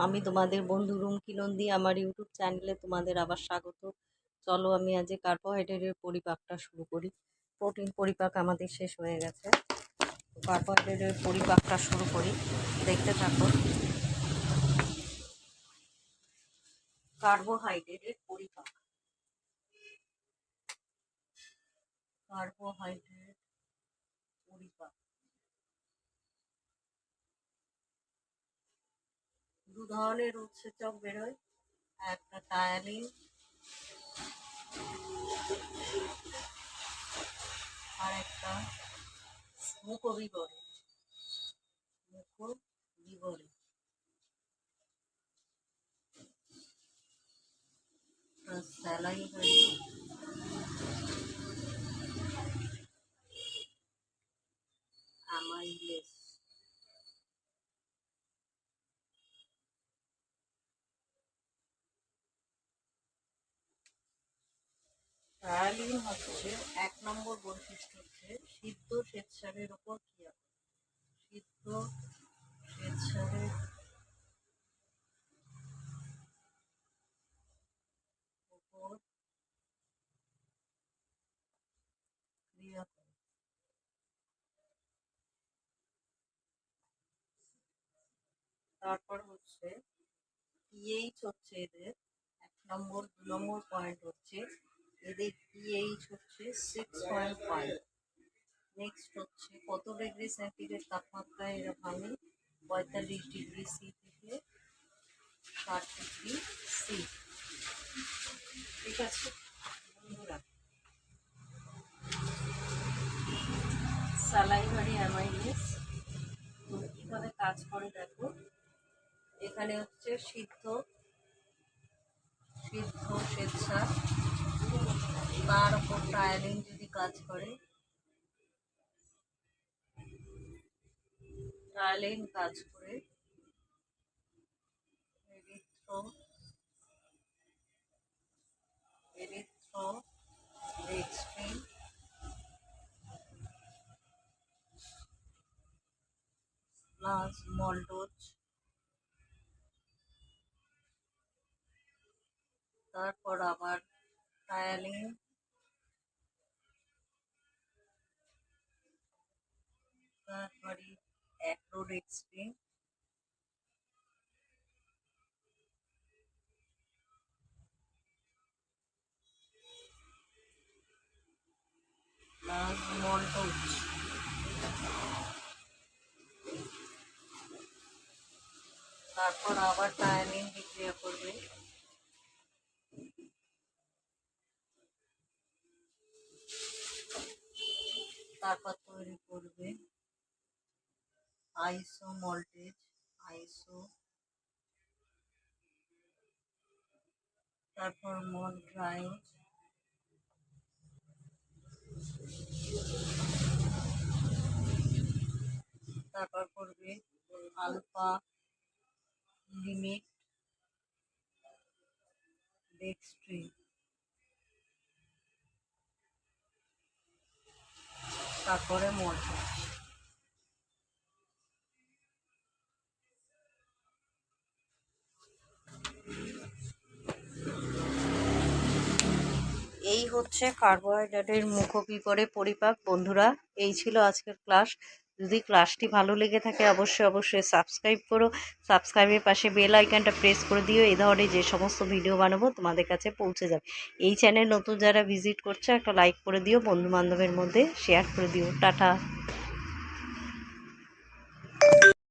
আমি তোমাদের বন্ধু রুমকি নন্দী। আমার ইউটিউব চ্যানেলে তোমাদের আবার স্বাগত। চলো আমি আজ কার্বোহাইড্রেটের পরিপাকটা শুরু করি। প্রোটিন পরিপাক আমাদের শেষ হয়ে গেছে, কার্বোহাইড্রেটের পরিপাকটা শুরু করি, দেখতে থাকো। কার্বোহাইড্রেটের পরিপাক, কার্বোহাইড্রেট পরিপাক দু ধরনের উৎসেচক বেরোয়, একটা টায়ালিন আর একটা মুকোবিবরে। Salivary amylase. টায়ালিন হচ্ছে 1 নম্বর বৈশিষ্ট্য হচ্ছে সিদ্ধ শ্বেতসারের উপর ক্রিয়া করে। সিদ্ধ শ্বেতসারের উপর ক্রিয়া করে। তারপর হচ্ছে পিএইচ হচ্ছে এদের 1 নম্বর। 2 নম্বর পয়েন্ট হচ্ছে এদের পিএইচ হচ্ছে 6.5। নেক্সট হচ্ছে কত ডিগ্রি সেন্টিগ্রেড তাপমাত্রায় এরা ভাঙে? 45 ডিগ্রি সি থেকে 60 ডিগ্রি সি। ঠিক আছে বন্ধুরা, স্যালাইভারি অ্যামাইলেস কীভাবে কাজ করে দেখো। এখানে হচ্ছে সিদ্ধ শ্বেতসার, তার উপর টায়ালিন যদি কাজ করে, টায়ালিন কাজ করে এরিথ্রোডেক্সট্রিন প্লাস মল্টোজ। তারপর আবার টায়ালিন তারপরে অ্যাক্রোডেক্সট্রিন প্লাস মল্টোজ। তারপর আবার টায়ালিন বিক্রিয়া করবে, তারপর তৈরি করবে আইসো মল্টেজ, তারপর মল্ট্রাইজ, তারপর করবে আলফা লিমিট ডেক্সট্রিন, তারপরে মল্টেজ। এই হচ্ছে কার্বোহাইড্রেটের মুখোপিপরে পরিপাক। বন্ধুরা, এই ছিল আজকের ক্লাস। যদি ক্লাসটি ভালো লেগে থাকে অবশ্যই সাবস্ক্রাইব করো। সাবস্ক্রাইবের পাশে বেল আইকনটা প্রেস করে দিও, এই ধরনের যে সমস্ত ভিডিও বানাবো তোমাদের কাছে পৌঁছে যাবে। এই চ্যানেল নতুন যারা ভিজিট করছে একটা লাইক করে দিও, বন্ধু বান্ধবের মধ্যে শেয়ার করে দিও। টাটা।